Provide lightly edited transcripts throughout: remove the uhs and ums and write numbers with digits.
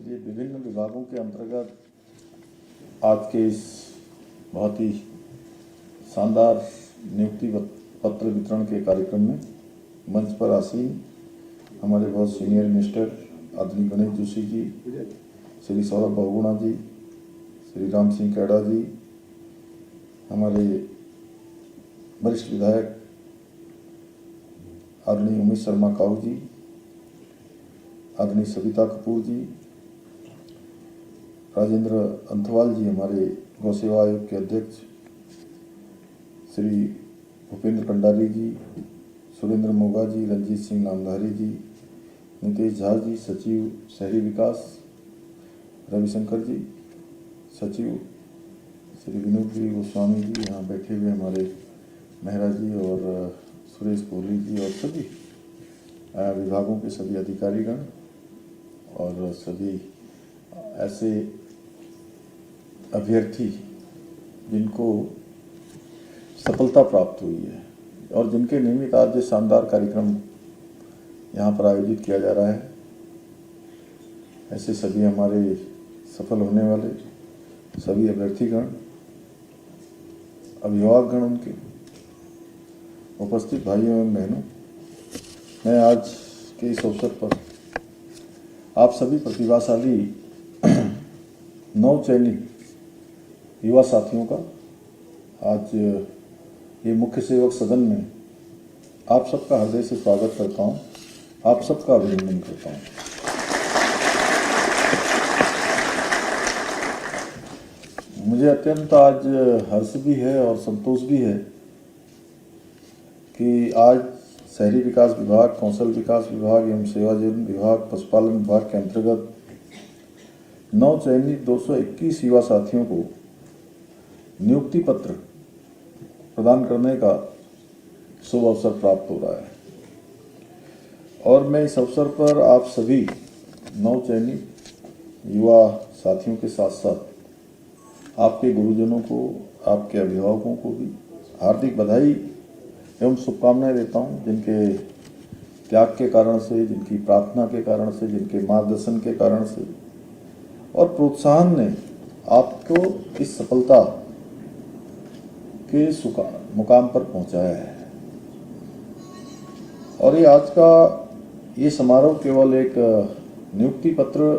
ये विभिन्न विभागों के अंतर्गत आज के इस बहुत ही शानदार नियुक्ति पत्र वितरण के कार्यक्रम में मंच पर आसीन हमारे बहुत सीनियर मिनिस्टर आदरणीय गणेश जोशी जी, श्री सौरभ बहुगुणा जी, श्री राम सिंह कैडा जी, हमारे वरिष्ठ विधायक आदरणीय उमेश शर्मा काऊ जी, आदरणीय सविता कपूर जी, राजेंद्र अंथवाल जी, हमारे गौ सेवा आयोग के अध्यक्ष, श्री भूपेंद्र भंडारी जी, सुरेंद्र मोगा जी, रंजीत सिंह नामधारी जी, नितेश झा जी, सचिव शहरी विकास, रविशंकर जी, सचिव श्री विनोद जी गोस्वामी जी, यहाँ बैठे हुए हमारे मेहरा जी और सुरेश कोहली जी और सभी विभागों के सभी अधिकारीगण और सभी ऐसे अभ्यर्थी जिनको सफलता प्राप्त हुई है और जिनके निमित्त आज ये शानदार कार्यक्रम यहाँ पर आयोजित किया जा रहा है, ऐसे सभी हमारे सफल होने वाले सभी अभ्यर्थीगण, अभिभावकगण, उनके उपस्थित भाइयों एवं बहनों, मैं आज के इस अवसर पर आप सभी प्रतिभाशाली नवचयनित युवा साथियों का आज ये मुख्य सेवक सदन में आप सबका हृदय से स्वागत करता हूं, आप सबका अभिनंदन करता हूं। मुझे अत्यंत आज हर्ष भी है और संतोष भी है कि आज शहरी विकास विभाग, कौशल विकास विभाग एवं सेवाजीवन विभाग, पशुपालन विभाग के अंतर्गत नवचयनित 221 युवा साथियों को नियुक्ति पत्र प्रदान करने का शुभ अवसर प्राप्त हो रहा है और मैं इस अवसर पर आप सभी नवचयनित युवा साथियों के साथ साथ आपके गुरुजनों को, आपके अभिभावकों को भी हार्दिक बधाई एवं शुभकामनाएं देता हूं, जिनके त्याग के कारण से, जिनकी प्रार्थना के कारण से, जिनके मार्गदर्शन के कारण से और प्रोत्साहन ने आपको इस सफलता के मुकाम पर पहुंचाया है। और ये आज का ये समारोह केवल एक नियुक्ति पत्र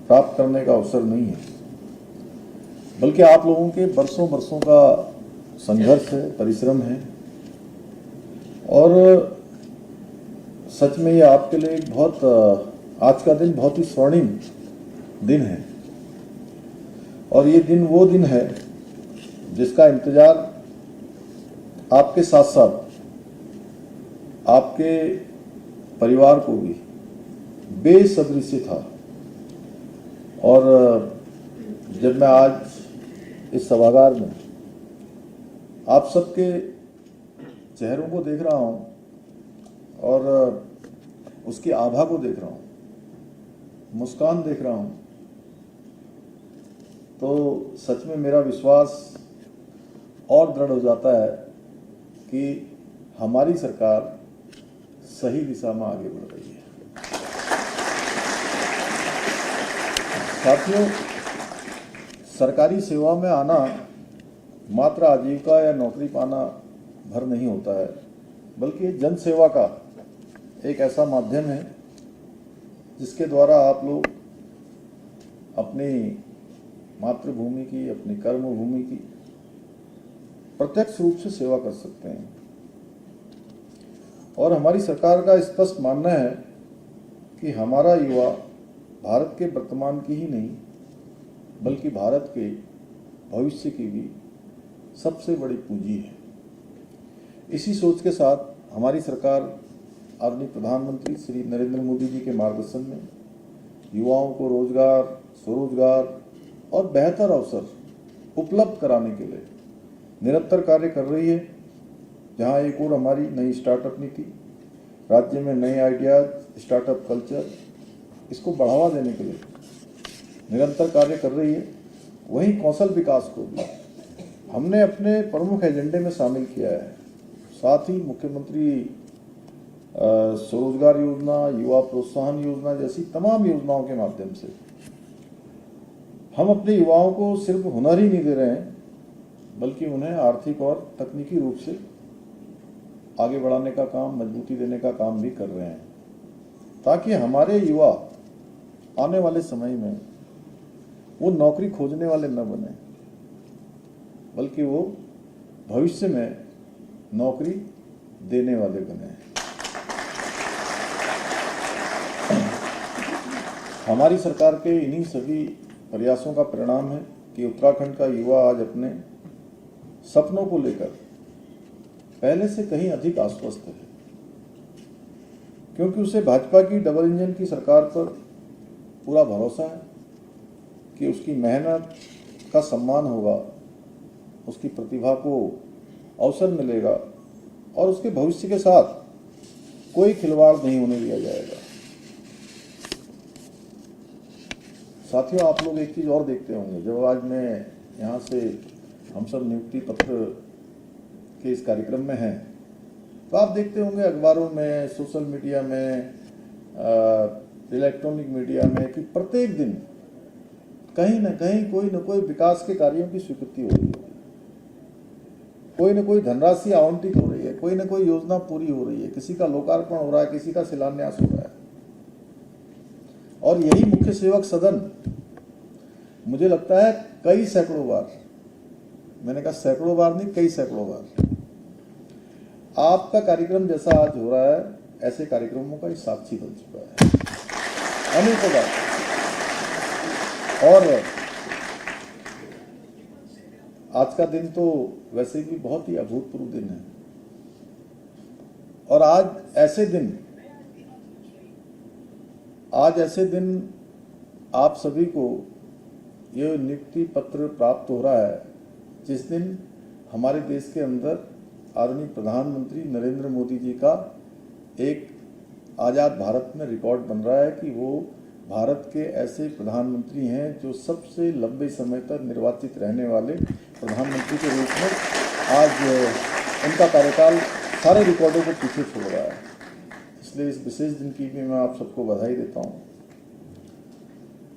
प्राप्त करने का अवसर नहीं है, बल्कि आप लोगों के बरसों बरसों का संघर्ष है, परिश्रम है और सच में ये आपके लिए एक बहुत आज का दिन बहुत ही स्वर्णिम दिन है और ये दिन वो दिन है जिसका इंतजार आपके साथ साथ आपके परिवार को भी बेसब्री से था। और जब मैं आज इस सभागार में आप सबके चेहरों को देख रहा हूं और उसकी आभा को देख रहा हूं, मुस्कान देख रहा हूं, तो सच में मेरा विश्वास और दृढ़ हो जाता है कि हमारी सरकार सही दिशा में आगे बढ़ रही है। साथियों, सरकारी सेवा में आना मात्र आजीविका या नौकरी पाना भर नहीं होता है, बल्कि जन सेवा का एक ऐसा माध्यम है जिसके द्वारा आप लोग अपनी मातृभूमि की, अपनी कर्मभूमि की प्रत्यक्ष रूप से सेवा कर सकते हैं। और हमारी सरकार का स्पष्ट मानना है कि हमारा युवा भारत के वर्तमान की ही नहीं बल्कि भारत के भविष्य की भी सबसे बड़ी पूंजी है। इसी सोच के साथ हमारी सरकार आदरणीय प्रधानमंत्री श्री नरेंद्र मोदी जी के मार्गदर्शन में युवाओं को रोजगार, स्वरोजगार और बेहतर अवसर उपलब्ध कराने के लिए निरंतर कार्य कर रही है। जहां एक और हमारी नई स्टार्टअप नीति, राज्य में नए आइडियाज, स्टार्टअप कल्चर, इसको बढ़ावा देने के लिए निरंतर कार्य कर रही है, वहीं कौशल विकास को भी हमने अपने प्रमुख एजेंडे में शामिल किया है। साथ ही मुख्यमंत्री स्वरोजगार योजना, युवा प्रोत्साहन योजना जैसी तमाम योजनाओं के माध्यम से हम अपने युवाओं को सिर्फ हुनर ही नहीं दे रहे हैं, बल्कि उन्हें आर्थिक और तकनीकी रूप से आगे बढ़ाने का काम, मजबूती देने का काम भी कर रहे हैं, ताकि हमारे युवा आने वाले समय में वो नौकरी खोजने वाले न बने, बल्कि वो भविष्य में नौकरी देने वाले बने। हमारी सरकार के इन्हीं सभी प्रयासों का परिणाम है कि उत्तराखंड का युवा आज अपने सपनों को लेकर पहले से कहीं अधिक आश्वस्त है, क्योंकि उसे भाजपा की डबल इंजन की सरकार पर पूरा भरोसा है कि उसकी मेहनत का सम्मान होगा, उसकी प्रतिभा को अवसर मिलेगा और उसके भविष्य के साथ कोई खिलवाड़ नहीं होने दिया जाएगा। साथियों, आप लोग एक चीज़ और देखते होंगे, जब आज मैं यहाँ से हम सब नियुक्ति पत्र के इस कार्यक्रम में हैं, तो आप देखते होंगे अखबारों में, सोशल मीडिया में, इलेक्ट्रॉनिक मीडिया में कि प्रत्येक दिन कहीं ना कहीं कोई न कोई विकास के कार्यों की स्वीकृति हो रही है, कोई न कोई धनराशि आवंटित हो रही है, कोई न कोई योजना पूरी हो रही है, किसी का लोकार्पण हो रहा है, किसी का शिलान्यास हो रहा है। और यही मुख्य सेवक सदन, मुझे लगता है कई सैकड़ों बार, मैंने कहा सैकड़ों बार नहीं, कई सैकड़ों बार आपका कार्यक्रम जैसा आज हो रहा है, ऐसे कार्यक्रमों का साक्षी बन चुका है अनेकों बार। और आज का दिन तो वैसे भी बहुत ही अभूतपूर्व दिन है, और आज ऐसे दिन आप सभी को यह नियुक्ति पत्र प्राप्त हो रहा है, जिस दिन हमारे देश के अंदर आदरणीय प्रधानमंत्री नरेंद्र मोदी जी का एक आज़ाद भारत में रिकॉर्ड बन रहा है कि वो भारत के ऐसे प्रधानमंत्री हैं जो सबसे लंबे समय तक निर्वाचित रहने वाले प्रधानमंत्री के रूप में आज उनका कार्यकाल सारे रिकॉर्डों को पीछे छोड़ रहा है। इसलिए इस विशेष दिन की भी मैं आप सबको बधाई देता हूँ।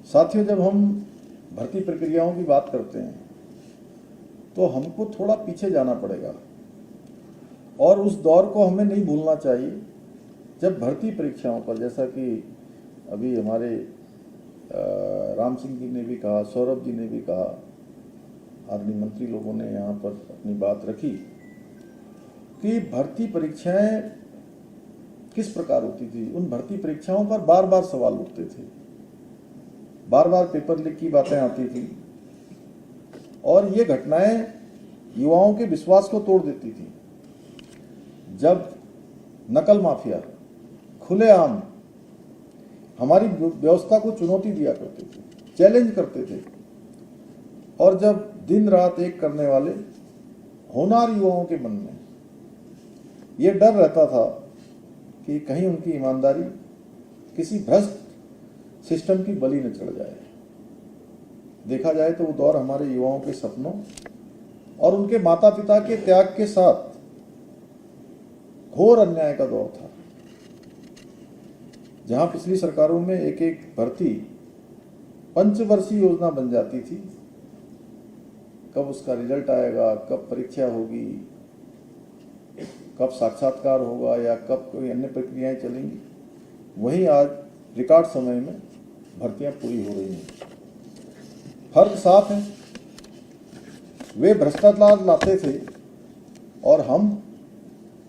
साथियों, जब हम भर्ती प्रक्रियाओं की बात करते हैं तो हमको थोड़ा पीछे जाना पड़ेगा, और उस दौर को हमें नहीं भूलना चाहिए जब भर्ती परीक्षाओं पर, जैसा कि अभी हमारे राम सिंह जी ने भी कहा, सौरभ जी ने भी कहा, आदरणीय मंत्री लोगों ने यहाँ पर अपनी बात रखी कि भर्ती परीक्षाएं किस प्रकार होती थी। उन भर्ती परीक्षाओं पर बार बार सवाल उठते थे, बार बार पेपर लीक की बातें आती थी, और ये घटनाएं युवाओं के विश्वास को तोड़ देती थी। जब नकल माफिया खुलेआम हमारी व्यवस्था को चुनौती दिया करते थे, चैलेंज करते थे, और जब दिन रात एक करने वाले होनहार युवाओं के मन में ये डर रहता था कि कहीं उनकी ईमानदारी किसी भ्रष्ट सिस्टम की बलि न चढ़ जाए। देखा जाए तो वो दौर हमारे युवाओं के सपनों और उनके माता पिता के त्याग के साथ घोर अन्याय का दौर था, जहां पिछली सरकारों में एक एक भर्ती पंचवर्षीय योजना बन जाती थी। कब उसका रिजल्ट आएगा, कब परीक्षा होगी, कब साक्षात्कार होगा, या कब कोई अन्य प्रक्रियाएं चलेंगी, वहीं आज रिकॉर्ड समय में भर्तियां पूरी हो रही हैं। फर्क साफ है, वे भ्रष्टाचार लाते थे और हम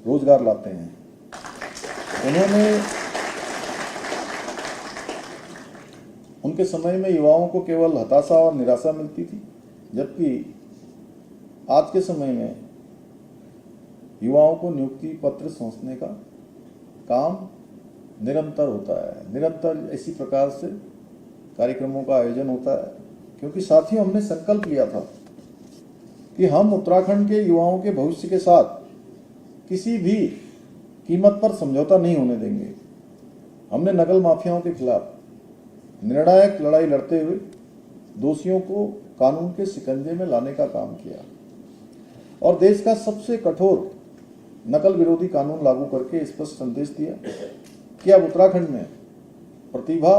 रोजगार लाते हैं। उनके समय में युवाओं को केवल हताशा और निराशा मिलती थी, जबकि आज के समय में युवाओं को नियुक्ति पत्र सौंपने का काम निरंतर होता है। निरंतर इसी प्रकार से कार्यक्रमों का आयोजन होता है, क्योंकि साथियों, हमने संकल्प लिया था कि हम उत्तराखंड के युवाओं के भविष्य के साथ किसी भी कीमत पर समझौता नहीं होने देंगे। हमने नकल माफियाओं के खिलाफ निर्णायक लड़ाई लड़ते हुए दोषियों को कानून के शिकंजे में लाने का काम किया, और देश का सबसे कठोर नकल विरोधी कानून लागू करके स्पष्ट संदेश दिया कि अब उत्तराखंड में प्रतिभा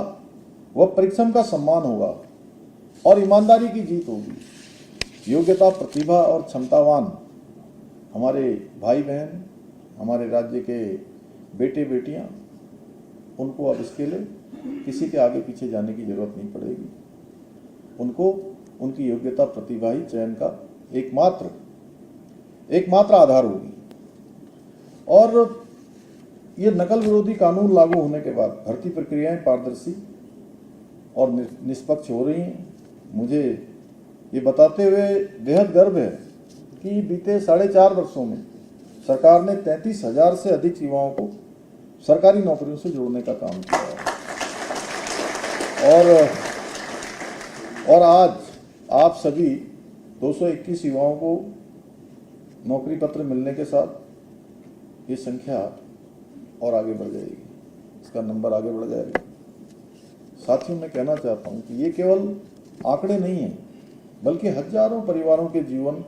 व परिश्रम का सम्मान होगा, और ईमानदारी की जीत होगी। योग्यता, प्रतिभा और क्षमतावान हमारे भाई बहन, हमारे राज्य के बेटे बेटियां, उनको अब इसके लिए किसी के आगे पीछे जाने की जरूरत नहीं पड़ेगी। उनको उनकी योग्यता, प्रतिभा ही चयन का एकमात्र आधार होगी। और ये नकल विरोधी कानून लागू होने के बाद भर्ती प्रक्रियाएं पारदर्शी और निष्पक्ष हो रही हैं। मुझे ये बताते हुए बेहद गर्व है कि बीते 4.5 वर्षों में सरकार ने 33,000 से अधिक युवाओं को सरकारी नौकरियों से जोड़ने का काम किया है। और आज आप सभी 221 युवाओं को नौकरी पत्र मिलने के साथ ये संख्या और आगे बढ़ जाएगी, इसका नंबर आगे बढ़ जाएगा। साथियों, मैं कहना चाहता हूं कि ये केवल आंकड़े नहीं हैं, बल्कि हजारों परिवारों के जीवन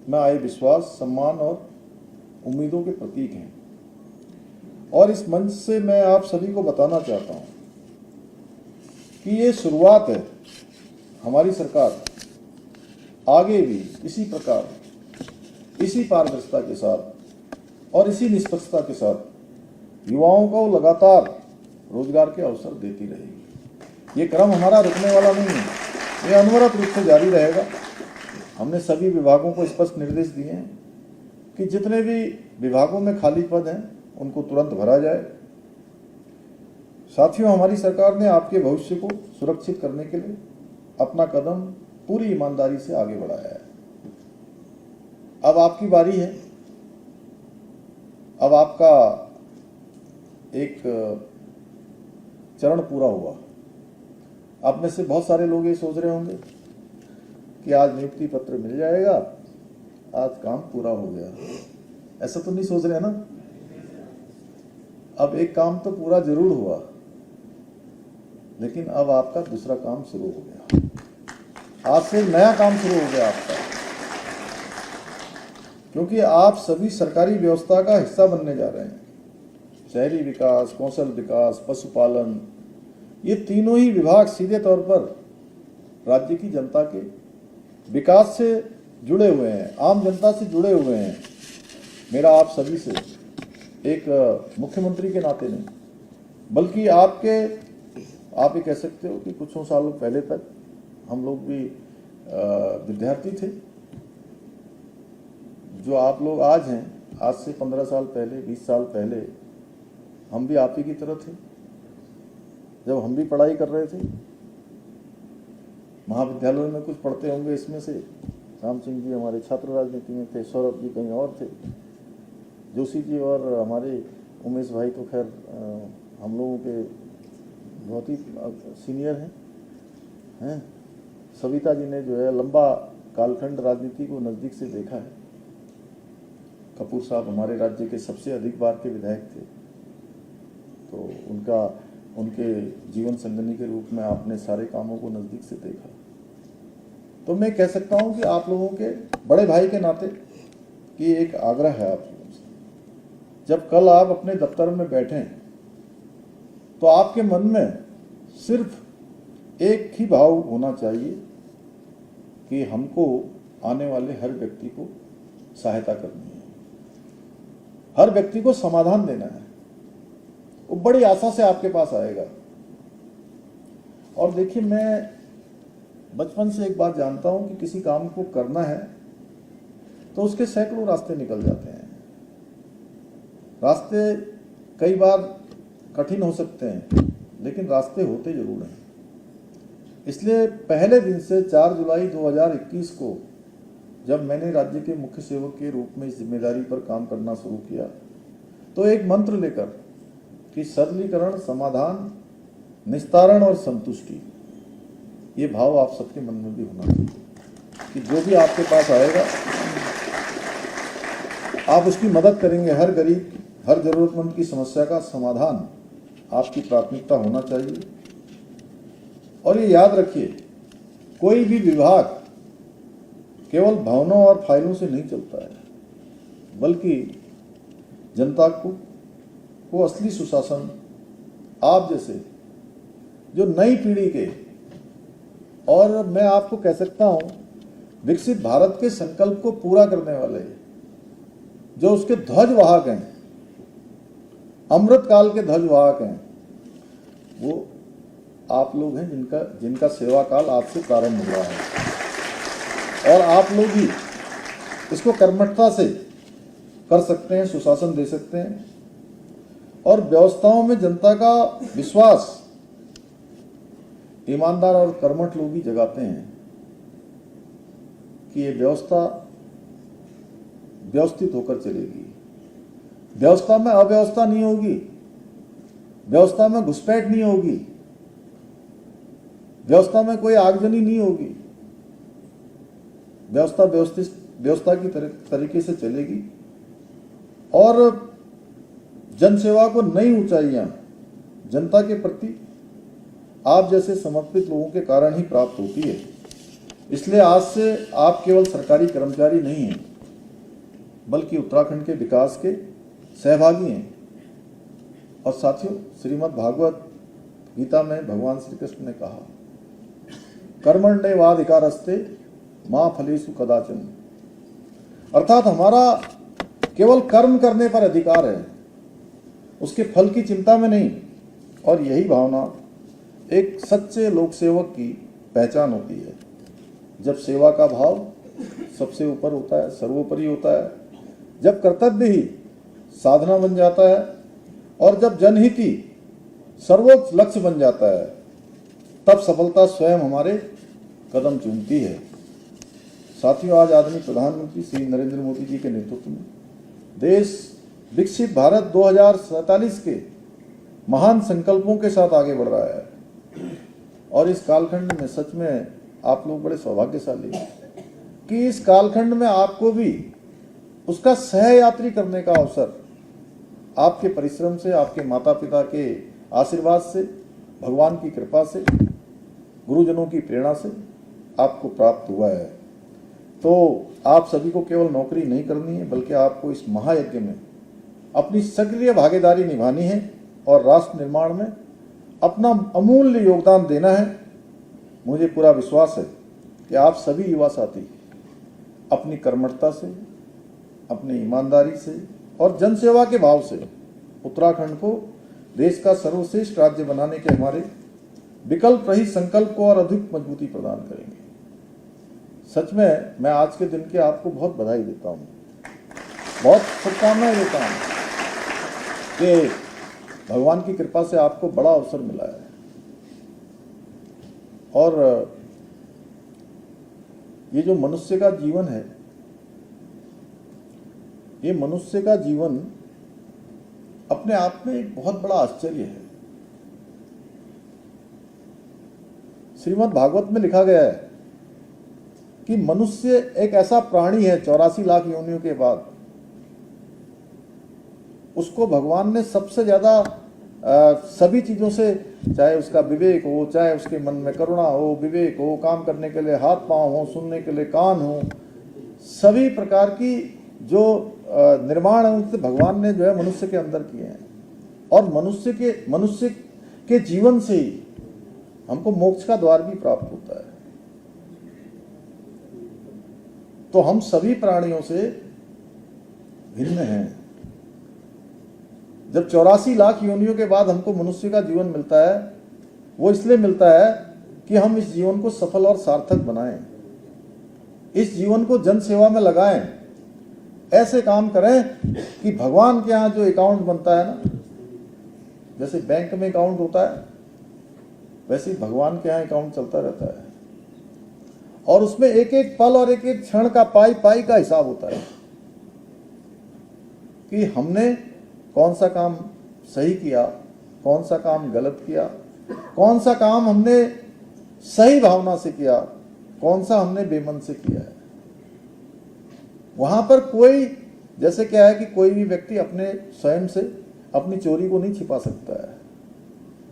में आए विश्वास, सम्मान और उम्मीदों के प्रतीक हैं। और इस मंच से मैं आप सभी को बताना चाहता हूं कि ये शुरुआत है। हमारी सरकार आगे भी इसी प्रकार, इसी पारदर्शिता के साथ और इसी निष्पक्षता के साथ युवाओं को लगातार रोजगार के अवसर देती रहेगी। ये क्रम हमारा रुकने वाला नहीं है, ये अनवरत रूप से जारी रहेगा। हमने सभी विभागों को स्पष्ट निर्देश दिए हैं कि जितने भी विभागों में खाली पद हैं उनको तुरंत भरा जाए। साथियों, हमारी सरकार ने आपके भविष्य को सुरक्षित करने के लिए अपना कदम पूरी ईमानदारी से आगे बढ़ाया है। अब आपकी बारी है। अब आपका एक चरण पूरा हुआ। आप में से बहुत सारे लोग ये सोच रहे होंगे कि आज नियुक्ति पत्र मिल जाएगा, आज काम पूरा हो गया। ऐसा तो नहीं सोच रहे ना? अब एक काम तो पूरा जरूर हुआ, लेकिन अब आपका दूसरा काम शुरू हो गया। आज से नया काम शुरू हो गया आपका, क्योंकि आप सभी सरकारी व्यवस्था का हिस्सा बनने जा रहे हैं। शहरी विकास, कौशल विकास, पशुपालन, ये तीनों ही विभाग सीधे तौर पर राज्य की जनता के विकास से जुड़े हुए हैं, आम जनता से जुड़े हुए हैं। मेरा आप सभी से एक मुख्यमंत्री के नाते नहीं, बल्कि आप ये कह सकते हो कि कुछ सालों पहले तक हम लोग भी विद्यार्थी थे। जो आप लोग आज हैं, आज से 15 साल पहले, 20 साल पहले हम भी आप ही की तरह थे। जब हम भी पढ़ाई कर रहे थे, महाविद्यालय में कुछ पढ़ते होंगे इसमें से, राम सिंह जी हमारे छात्र राजनीति में थे, सौरभ जी कहीं और थे, जोशी जी और हमारे उमेश भाई तो खैर हम लोगों के बहुत ही सीनियर हैं। सविता जी ने जो है लंबा कालखंड राजनीति को नज़दीक से देखा है। कपूर साहब हमारे राज्य के सबसे अधिक बार के विधायक थे, तो उनके जीवन संगनी के रूप में आपने सारे कामों को नज़दीक से देखा। तो मैं कह सकता हूं कि आप लोगों के बड़े भाई के नाते कि एक आग्रह है आप लोगों से, जब कल आप अपने दफ्तर में बैठें तो आपके मन में सिर्फ एक ही भाव होना चाहिए कि हमको आने वाले हर व्यक्ति को सहायता करनी है, हर व्यक्ति को समाधान देना है। वो बड़ी आशा से आपके पास आएगा। और देखिए, मैं बचपन से एक बात जानता हूं कि किसी काम को करना है तो उसके सैकड़ों रास्ते निकल जाते हैं। रास्ते कई बार कठिन हो सकते हैं, लेकिन रास्ते होते जरूर हैं। इसलिए पहले दिन से 4 जुलाई 2021 को जब मैंने राज्य के मुख्य सेवक के रूप में इस जिम्मेदारी पर काम करना शुरू किया, तो एक मंत्र लेकर कि सरलीकरण, समाधान, निस्तारण और संतुष्टि, ये भाव आप सबके मन में भी होना चाहिए कि जो भी आपके पास आएगा आप उसकी मदद करेंगे। हर गरीब, हर जरूरतमंद की समस्या का समाधान आपकी प्राथमिकता होना चाहिए। और ये याद रखिए, कोई भी विभाग केवल भवनों और फाइलों से नहीं चलता है, बल्कि जनता को असली सुशासन आप जैसे जो नई पीढ़ी के और मैं आपको कह सकता हूं विकसित भारत के संकल्प को पूरा करने वाले जो उसके ध्वजवाहक हैं, अमृत काल के ध्वजवाहक हैं, वो आप लोग हैं जिनका सेवा काल आज से प्रारंभ हुआ है। और आप लोग ही इसको कर्मठता से कर सकते हैं, सुशासन दे सकते हैं और व्यवस्थाओं में जनता का विश्वास ईमानदार और कर्मठ लोग ही जगाते हैं कि ये व्यवस्था व्यवस्थित होकर चलेगी। व्यवस्था में अव्यवस्था नहीं होगी, व्यवस्था में घुसपैठ नहीं होगी, व्यवस्था में कोई आगजनी नहीं होगी। व्यवस्था की तरीके से चलेगी और जनसेवा को नई ऊंचाइयां जनता के प्रति आप जैसे समर्पित लोगों के कारण ही प्राप्त होती है। इसलिए आज से आप केवल सरकारी कर्मचारी नहीं हैं, बल्कि उत्तराखंड के विकास के सहभागी हैं। और साथियों, श्रीमद् भागवत गीता में भगवान श्री कृष्ण ने कहा, कर्मण्येवाधिकारस्ते मा फलेषु कदाचन, अर्थात हमारा केवल कर्म करने पर अधिकार है, उसके फल की चिंता में नहीं। और यही भावना एक सच्चे लोक सेवक की पहचान होती है। जब सेवा का भाव सबसे ऊपर होता है, सर्वोपरि होता है, जब कर्तव्य ही साधना बन जाता है और जब जनहित ही सर्वोच्च लक्ष्य बन जाता है, तब सफलता स्वयं हमारे कदम चूमती है। साथियों, आज आदरणीय प्रधानमंत्री श्री नरेंद्र मोदी जी के नेतृत्व में देश विकसित भारत 2047 के महान संकल्पों के साथ आगे बढ़ रहा है। और इस कालखंड में सच में आप लोग बड़े सौभाग्यशाली हैं कि इस कालखंड में आपको भी उसका सहयात्री करने का अवसर आपके परिश्रम से, आपके माता पिता के आशीर्वाद से, भगवान की कृपा से, गुरुजनों की प्रेरणा से आपको प्राप्त हुआ है। तो आप सभी को केवल नौकरी नहीं करनी है, बल्कि आपको इस महायज्ञ में अपनी सक्रिय भागीदारी निभानी है और राष्ट्र निर्माण में अपना अमूल्य योगदान देना है। मुझे पूरा विश्वास है कि आप सभी युवा साथी अपनी कर्मठता से, अपनी ईमानदारी से और जनसेवा के भाव से उत्तराखंड को देश का सर्वश्रेष्ठ राज्य बनाने के हमारे विकल्प रहित संकल्प को और अधिक मजबूती प्रदान करेंगे। सच में मैं आज के दिन के आपको बहुत बधाई देता हूँ, बहुत शुभकामनाएं देता हूँ कि भगवान की कृपा से आपको बड़ा अवसर मिला है। और ये जो मनुष्य का जीवन है, ये मनुष्य का जीवन अपने आप में एक बहुत बड़ा आश्चर्य है। श्रीमद् भागवत में लिखा गया है कि मनुष्य एक ऐसा प्राणी है 84 लाख योनियों के बाद, उसको भगवान ने सबसे ज्यादा सभी चीजों से, चाहे उसका विवेक हो, चाहे उसके मन में करुणा हो, विवेक हो, काम करने के लिए हाथ पांव हो, सुनने के लिए कान हो, सभी प्रकार की जो निर्माण है उनसे भगवान ने जो है मनुष्य के अंदर किए हैं। और मनुष्य के जीवन से ही हमको मोक्ष का द्वार भी प्राप्त होता है। तो हम सभी प्राणियों से भिन्न हैं। जब 84 लाख योनियों के बाद हमको मनुष्य का जीवन मिलता है, वो इसलिए मिलता है कि हम इस जीवन को सफल और सार्थक बनाएं, इस जीवन को जन सेवा में लगाएं, ऐसे काम करें कि भगवान के यहाँ जो अकाउंट बनता है ना, जैसे बैंक में अकाउंट होता है, वैसे ही भगवान के यहाँ अकाउंट चलता रहता है और उसमें एक एक पल और एक एक क्षण का पाई पाई का हिसाब होता है कि हमने कौन सा काम सही किया, कौन सा काम गलत किया, कौन सा काम हमने सही भावना से किया, कौन सा हमने बेमन से किया है। वहां पर कोई, जैसे क्या है कि कोई भी व्यक्ति अपने स्वयं से अपनी चोरी को नहीं छिपा सकता है।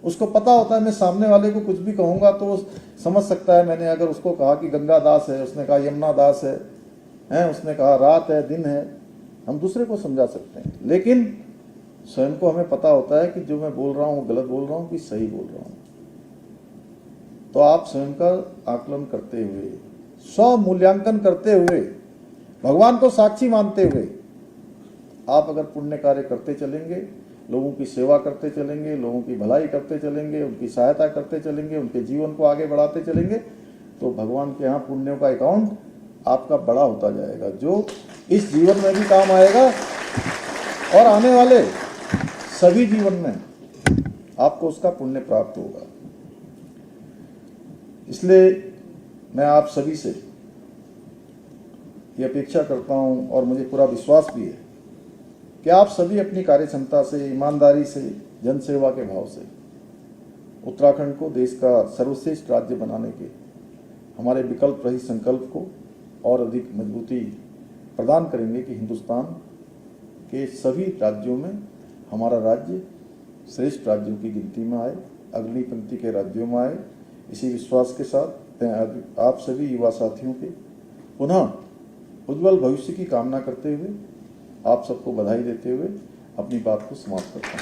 उसको पता होता है मैं सामने वाले को कुछ भी कहूंगा तो वो समझ सकता है। मैंने अगर उसको कहा कि गंगा दास है, उसने कहा यमुना दास है, उसने कहा रात है, दिन है, हम दूसरे को समझा सकते हैं। लेकिन स्वयं को हमें पता होता है कि जो मैं बोल रहा हूँ गलत बोल रहा हूँ कि सही बोल रहा हूँ। तो आप स्वयं का आकलन करते हुए, स्व मूल्यांकन करते हुए, भगवान को साक्षी मानते हुए आप अगर पुण्य कार्य करते चलेंगे, लोगों की सेवा करते चलेंगे, लोगों की भलाई करते चलेंगे, उनकी सहायता करते चलेंगे, उनके जीवन को आगे बढ़ाते चलेंगे, तो भगवान के यहाँ पुण्यों का अकाउंट आपका बड़ा होता जाएगा, जो इस जीवन में भी काम आएगा और आने वाले सभी जीवन में आपको उसका पुण्य प्राप्त होगा। इसलिए मैं आप सभी से ये अपेक्षा करता हूं और मुझे पूरा विश्वास भी है कि आप सभी अपनी कार्य क्षमता से, ईमानदारी से, जनसेवा के भाव से उत्तराखंड को देश का सर्वश्रेष्ठ राज्य बनाने के हमारे विकल्प रहित संकल्प को और अधिक मजबूती प्रदान करेंगे कि हिंदुस्तान के सभी राज्यों में हमारा राज्य श्रेष्ठ राज्यों की गिनती में आए, अग्रणी पंक्ति के राज्यों में आए। इसी विश्वास के साथ मैं आप सभी युवा साथियों के पुनः उज्जवल भविष्य की कामना करते हुए आप सबको बधाई देते हुए अपनी बात को समाप्त करता हूँ।